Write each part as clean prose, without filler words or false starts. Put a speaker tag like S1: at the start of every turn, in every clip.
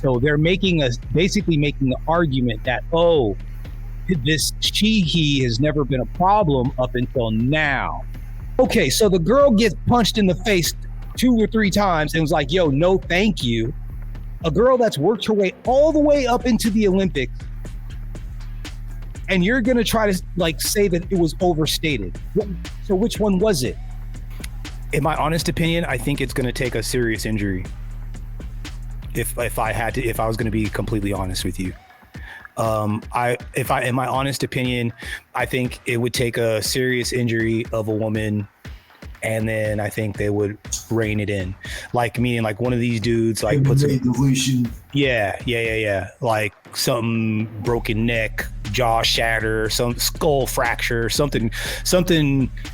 S1: So they're basically making the argument that, oh, this he has never been a problem up until now. Okay, so the girl gets punched in the face 2 or 3 times and was like, yo, no, thank you. A girl that's worked her way all the way up into the Olympics, and you're going to try to like say that it was overstated. So which one was it?
S2: In my honest opinion, I think it's going to take a serious injury. If I was going to be completely honest with you, in my honest opinion, I think it would take a serious injury of a woman, and then I think they would rein it in. Like, meaning like one of these dudes like puts yeah, like some broken neck, jaw shatter, some skull fracture, something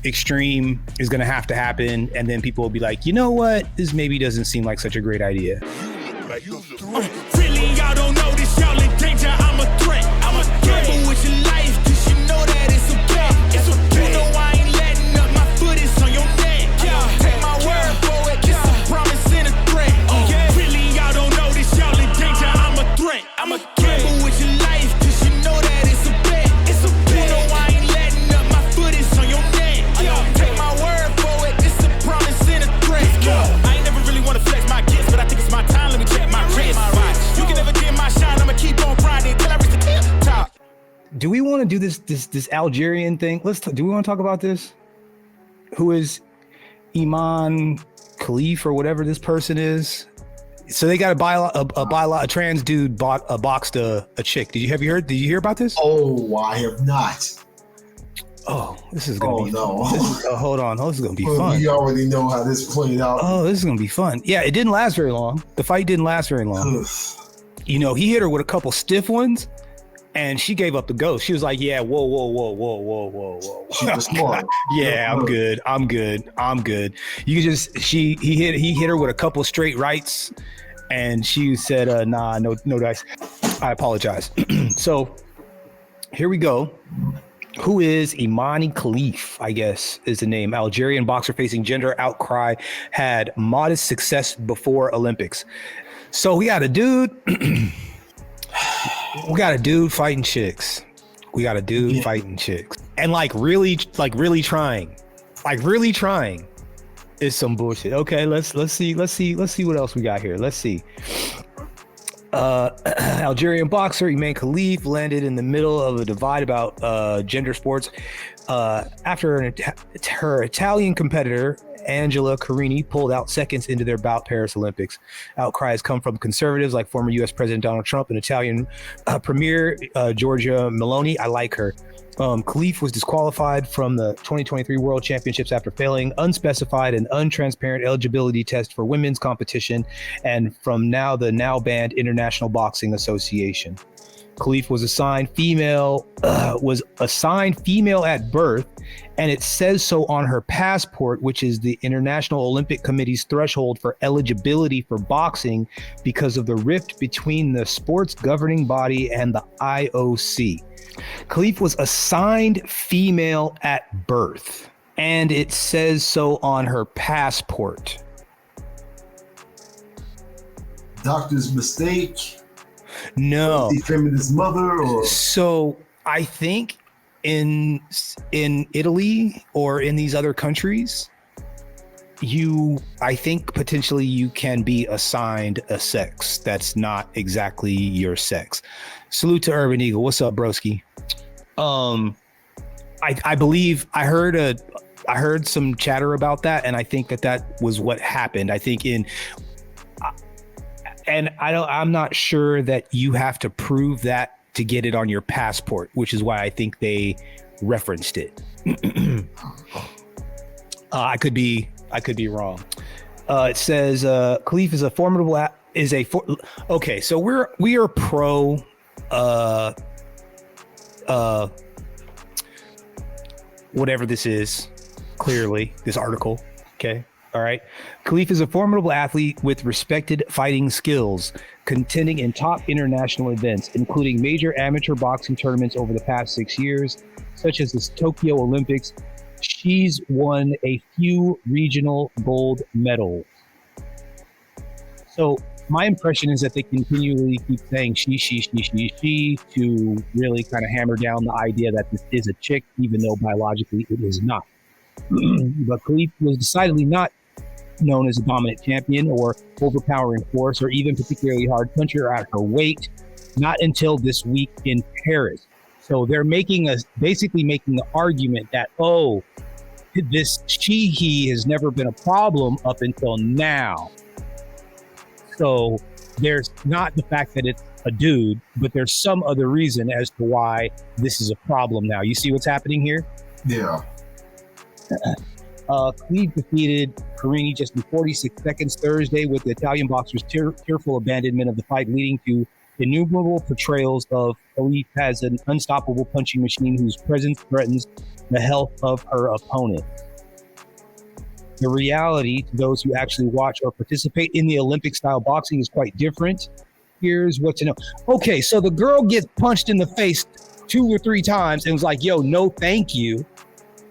S2: extreme is going to happen, and then people will be like, you know what, this maybe doesn't seem like such a great idea.
S3: Really, y'all don't know this, y'all in danger. I'm a threat. I'm a gamble with your life, cause you know that it's a bet. It's a bet. You know I ain't letting up, my foot is on your neck. Take my word for it, it's a promise and a threat. Really, y'all don't know this, y'all in danger. I'm a threat. I'm a gamble with your life, cause you know that it's a bet. It's a bet. You know I ain't letting up, my foot is on your neck. Take my word for it, it's a promise and a threat. I ain't never really wanna flex my gifts, but I think it's my time. Let me check my wrist. You can never get my shine. I'ma keep on grinding till I reach the tip top.
S2: Do we want to do this Algerian thing? Do we want to talk about this? Who is Iman Khalif or whatever this person is? So they got a trans dude boxed a chick. Did you hear about this?
S4: Oh, I have not.
S2: Oh, this is gonna be
S4: no.
S2: Hold on. This is gonna be fun.
S4: You already know how this played out.
S2: Oh, this is gonna be fun. Yeah, it didn't last very long. The fight didn't last very long. You know, he hit her with a couple stiff ones, and she gave up the ghost. She was like, "Yeah, whoa."
S4: She was smart.
S2: Yeah, I'm good. You can just he hit her with a couple straight rights, and she said, "Nah, no dice. I apologize." So here we go. Who is Imani Khalif, I guess is the name. Algerian boxer facing gender outcry, had modest success before Olympics. So we got a dude fighting chicks. And like really trying is some bullshit. Okay, let's see what else we got here. Let's see. Algerian boxer Iman Khalif landed in the middle of a divide about gender sports after her Italian competitor Angela Carini pulled out seconds into their bout Paris Olympics. Outcries come from conservatives like former U.S. President Donald Trump and Italian Premier Giorgia Meloni. I like her. Khalif was disqualified from the 2023 World Championships after failing unspecified and untransparent eligibility test for women's competition, and from the now banned International Boxing Association. Khalif was assigned female at birth, and it says so on her passport, which is the International Olympic Committee's threshold for eligibility for boxing because of the rift between the sport's governing body and the IOC. Khalif was assigned female at birth, and it says so on her passport.
S4: Doctor's mistake?
S2: No.
S4: The feminist mother? Or?
S2: So I think in Italy or in these other countries, I think potentially you can be assigned a sex that's not exactly your sex. Salute to Urban Eagle. What's up, broski? I believe I heard some chatter about that, and I think that was what happened. I think I'm not sure that you have to prove that to get it on your passport, which is why I think they referenced it. I could be wrong. It says Khalif is a formidable okay, so we are pro whatever this is, clearly this article. Okay. All right. Khalif is a formidable athlete with respected fighting skills, contending in top international events, including major amateur boxing tournaments over the past 6 years, such as the Tokyo Olympics. She's won a few regional gold medals. So
S1: My impression is that they continually keep saying she to really kind of hammer down the idea that this is a chick, even though biologically it is not. But Khalif was decidedly not known as a dominant champion or overpowering force or even particularly hard puncher at her weight, not until this week in Paris. So they're basically making the argument that, oh, this he has never been a problem up until now. So there's not the fact that it's a dude, but there's some other reason as to why this is a problem now. You see what's happening here?
S4: Yeah.
S1: Cleve defeated Carini just in 46 seconds Thursday, with the Italian boxer's tearful abandonment of the fight leading to innumerable portrayals of Cleve as an unstoppable punching machine whose presence threatens the health of her opponent. The reality to those who actually watch or participate in the Olympic-style boxing is quite different. Here's what to know. Okay, so the girl gets punched in the face 2 or 3 times and was like, yo, no thank you.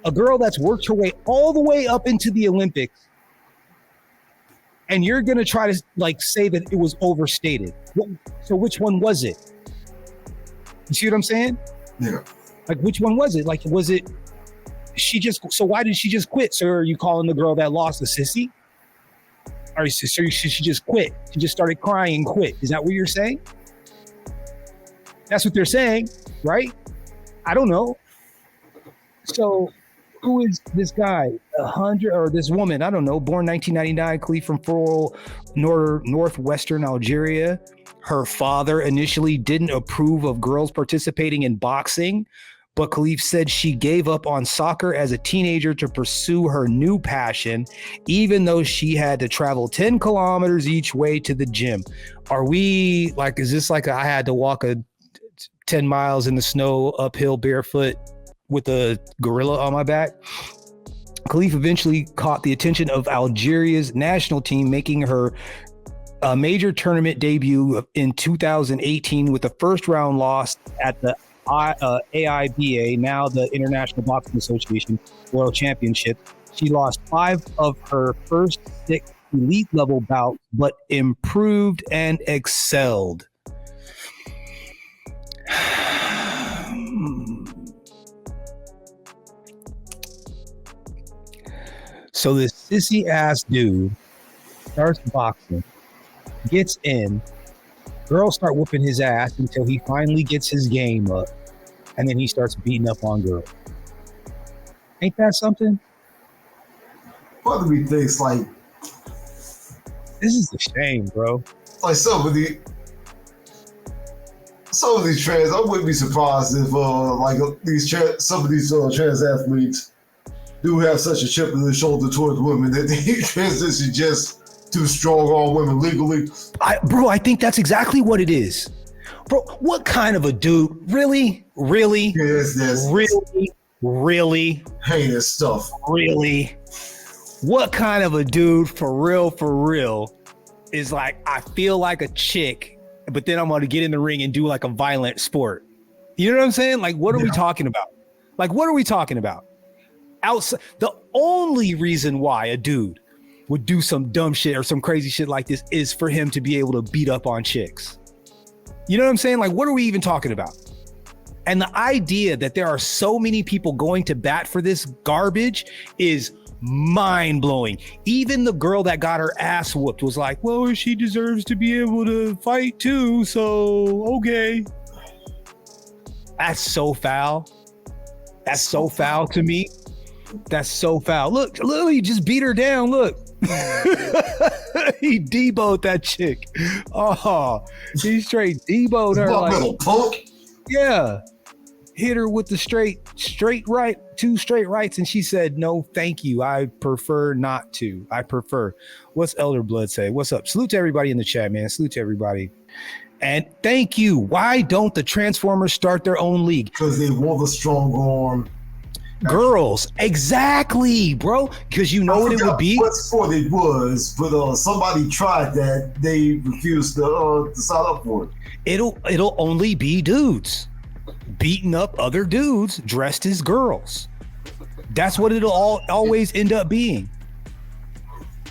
S1: A girl that's worked her way all the way up into the Olympics, and you're going to try to like say that it was overstated. So which one was it? You see what I'm saying?
S4: Yeah.
S1: Like, which one was it? Like, was it so why did she just quit? So are you calling the girl that lost a sissy? Or so she just quit? She just started crying and quit. Is that what you're saying? That's what they're saying, right? I don't know. So who is this guy? This woman? I don't know. Born 1999, Khalif from Foro, northwestern Algeria. Her father initially didn't approve of girls participating in boxing, but Khalif said she gave up on soccer as a teenager to pursue her new passion, even though she had to travel 10 kilometers each way to the gym. Are we like, is this like I had to walk 10 miles in the snow uphill barefoot with a gorilla on my back? Khalif eventually caught the attention of Algeria's national team, making her a major tournament debut in 2018 with a first round loss at the AIBA, now the International Boxing Association World Championship. She lost 5 of her first 6 elite level bouts, but improved and excelled. So this sissy ass dude starts boxing, gets in, girls start whooping his ass until he finally gets his game up, and then he starts beating up on girls. Ain't that something?
S4: Part of me thinks like
S1: This is a shame, bro.
S4: like some of these trans, I wouldn't be surprised if some of these trans athletes do have such a chip in the shoulder towards women that they transition just to strong arm women legally.
S2: I think that's exactly what it is. Bro, what kind of a dude? Really?
S4: Yes.
S2: Really?
S4: Heinous stuff.
S2: Really? What kind of a dude for real is like, I feel like a chick, but then I'm going to get in the ring and do like a violent sport. You know what I'm saying? Like, what are we talking about? The only reason why a dude would do some dumb shit or some crazy shit like this is for him to be able to beat up on chicks. You know what I'm saying? Like, what are we even talking about? And the idea that there are so many people going to bat for this garbage is mind-blowing. Even the girl that got her ass whooped was like, well, she deserves to be able to fight too, so okay. That's so foul. That's so foul to me. That's so foul. Look, he just beat her down. Look. He deboed that chick. Oh, he straight deboed her. Like,
S4: punk.
S2: Yeah. Hit her with the straight right, 2 straight rights. And she said, no, thank you. I prefer not to. I prefer. What's Elder Blood say? What's up? Salute to everybody in the chat, man. Salute to everybody. And thank you. Why don't the Transformers start their own league?
S4: Because they want the strong arm.
S2: Girls, exactly, bro. Because you know what it would be.
S4: What sport it was, but somebody tried that. They refused to sign up for it.
S2: It'll only be dudes beating up other dudes dressed as girls. That's what it'll always end up being.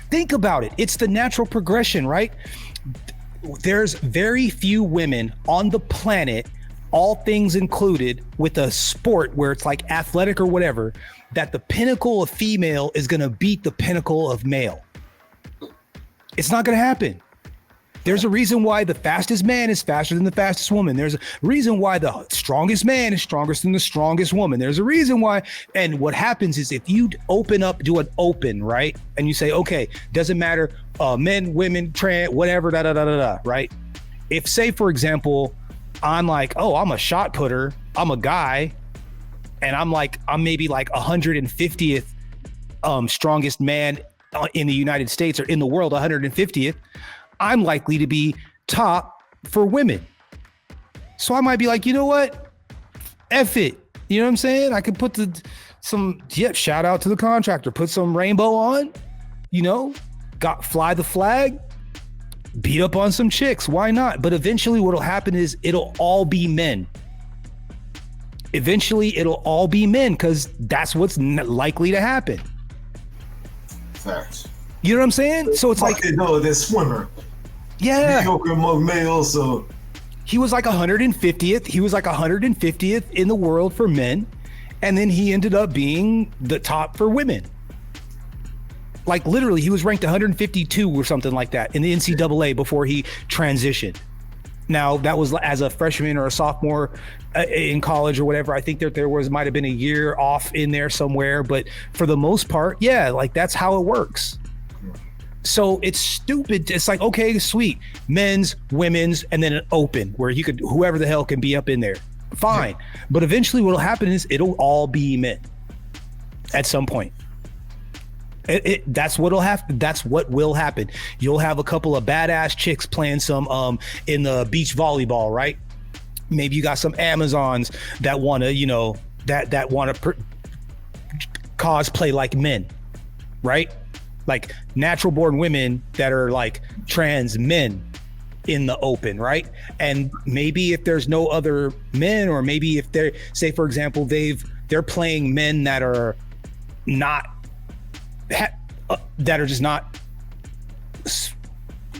S2: Think about it. It's the natural progression, right? there's very few women on the planet, all things included, with a sport where it's like athletic or whatever, that the pinnacle of female is going to beat the pinnacle of male. It's not going to happen. There's a reason why the fastest man is faster than the fastest woman. There's a reason why the strongest man is stronger than the strongest woman. There's a reason why. And what happens is if you do an open, right? And you say, okay, doesn't matter, men, women, trans, whatever, right? If say, for example, I'm like, oh, I'm a shot putter, I'm a guy, and I'm maybe like 150th strongest man in the United States or in the world, 150th, I'm likely to be top for women. So I might be like, you know what? F it. You know what I'm saying? I could put shout out to the contractor, put some rainbow on, fly the flag, beat up on some chicks. Why not? But eventually what'll happen is it'll all be men. Eventually it'll all be men because that's what's likely to happen.
S4: Facts.
S2: You know what I'm saying? So it's like
S4: they know they're swimmer.
S2: Yeah.
S4: Mediocre among males, so
S2: he was like 150th. He was like 150th in the world for men, and then he ended up being the top for women. Like literally, he was ranked 152 or something like that in the NCAA before he transitioned. Now that was as a freshman or a sophomore in college or whatever. I think that might have been a year off in there somewhere, but for the most part, yeah, like that's how it works. So it's stupid. It's like, okay, sweet, men's, women's, and then an open where whoever the hell can be up in there. Fine. Yeah. But eventually what'll happen is it'll all be men at some point. That's what will happen. You'll have a couple of badass chicks playing some in the beach volleyball, right? Maybe you got some Amazons that want to, that want to cosplay like men, right? Like natural born women that are like trans men in the open, right? And maybe if there's no other men, or maybe if they're, say for example, they're playing men that are not that are just not,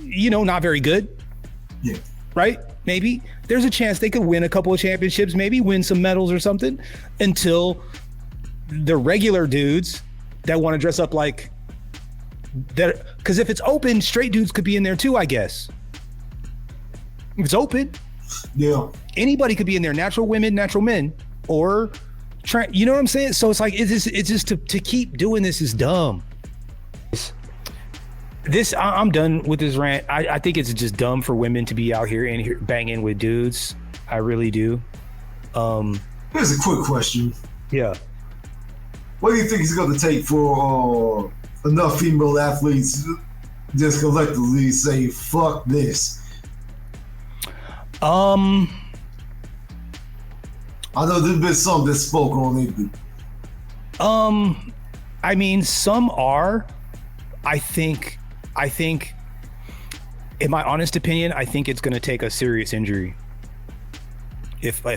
S2: not very good.
S4: Yeah.
S2: Right? Maybe there's a chance they could win a couple of championships, maybe win some medals or something, until the regular dudes that want to dress up like that. Because if it's open, straight dudes could be in there too, I guess. If it's open,
S4: yeah, anybody
S2: could be in there. Natural women, natural men, or you know what I'm saying? So it's like it's just to keep doing this is dumb. I'm done with this rant. I think it's just dumb for women to be out here and here banging with dudes. I really do.
S4: Here's a quick question.
S2: Yeah.
S4: What do you think it's going to take for enough female athletes just collectively say fuck this? I know there's been some that spoke on it.
S2: I mean, some are. I think, in my honest opinion, I think it's going to take a serious injury. If I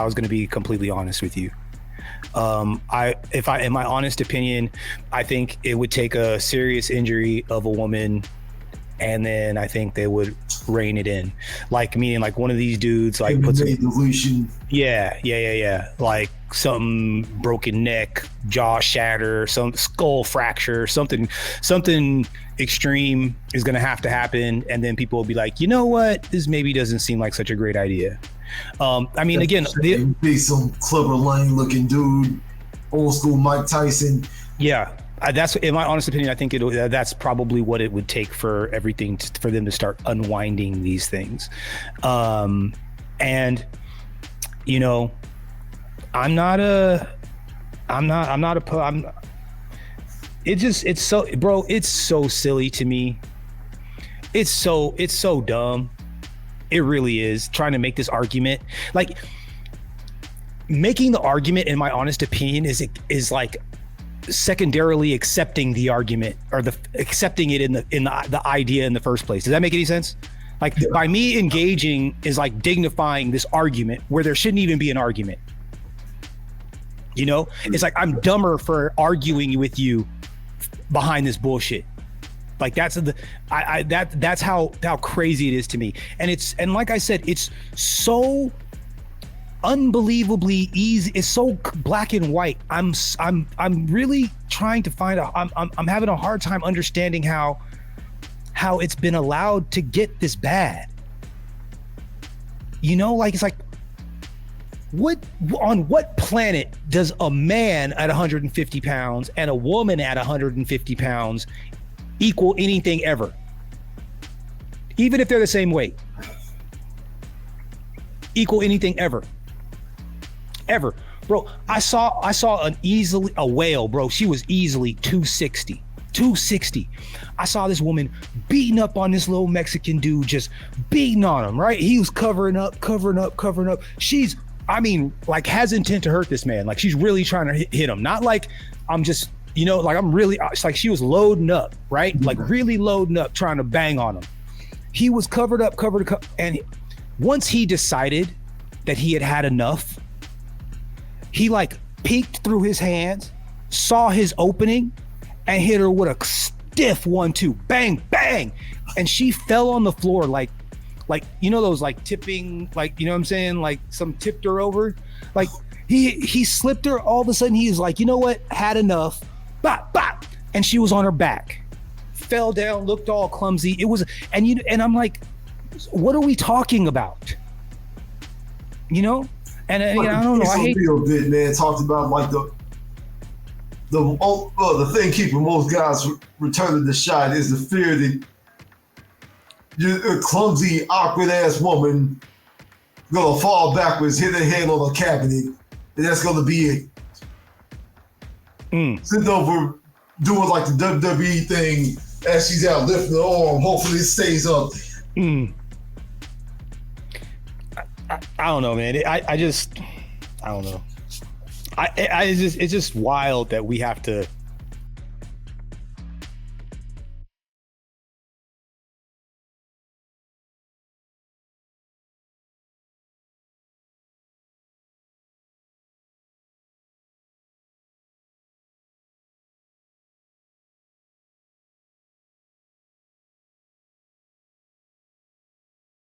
S2: was going to be completely honest with you, in my honest opinion, I think it would take a serious injury of a woman, and then I think they would rein it in, like meaning like one of these dudes like puts
S4: delusion.
S2: Yeah. Like some broken neck, jaw shatter, some skull fracture, something extreme is going to have to happen, and then people will be like, you know what, this maybe doesn't seem like such a great idea. I mean, again,
S4: be some Clubber Lang looking dude, old school Mike Tyson.
S2: Yeah. That's, in my honest opinion, I think that's probably what it would take for everything for them to start unwinding these things. And it's so silly to me. It's so dumb. It really is, trying to make this argument. Like, making the argument, in my honest opinion, is like secondarily accepting the argument, or accepting it in the idea in the first place. Does that make any sense? Like, by me engaging is like dignifying this argument where there shouldn't even be an argument. It's like I'm dumber for arguing with you behind this bullshit. Like that's that's how crazy it is to me. And like I said, it's so unbelievably easy. It's so black and white. I'm really trying to find out. I'm having a hard time understanding how it's been allowed to get this bad. You know, like it's like, on what planet does a man at 150 pounds and a woman at 150 pounds equal anything ever? Even if they're the same weight. Equal anything ever. Ever. Bro, I saw a whale, bro. She was easily 260. 260. I saw this woman beating up on this little Mexican dude, just beating on him, right? He was covering up. She's, I mean, like, has intent to hurt this man. Like, she's really trying to hit him. Not like I'm just, you know, like I'm really, it's like she was loading up, right? Like really loading up, trying to bang on him. He was covered up. And once he decided that he had enough, he like peeked through his hands, saw his opening, and hit her with a stiff 1-2, bang, bang. And she fell on the floor like, you know, those like tipping, like, you know what I'm saying? Like some tipped her over. Like he slipped her. All of a sudden he's like, you know what? Had enough. Bop, bop. And she was on her back, fell down, looked all clumsy. It was, and I'm like, what are we talking about? You know? And I don't know. I hate
S4: bit, man. Talked about like the thing keeping most guys returning the shot is the fear that you're a clumsy, awkward ass woman gonna fall backwards, hit her head on a cabinet, and that's gonna be it. Sitting over doing like the WWE thing as she's out lifting the arm. Hopefully it stays up.
S2: I don't know, man. I don't know. It's just wild that we have to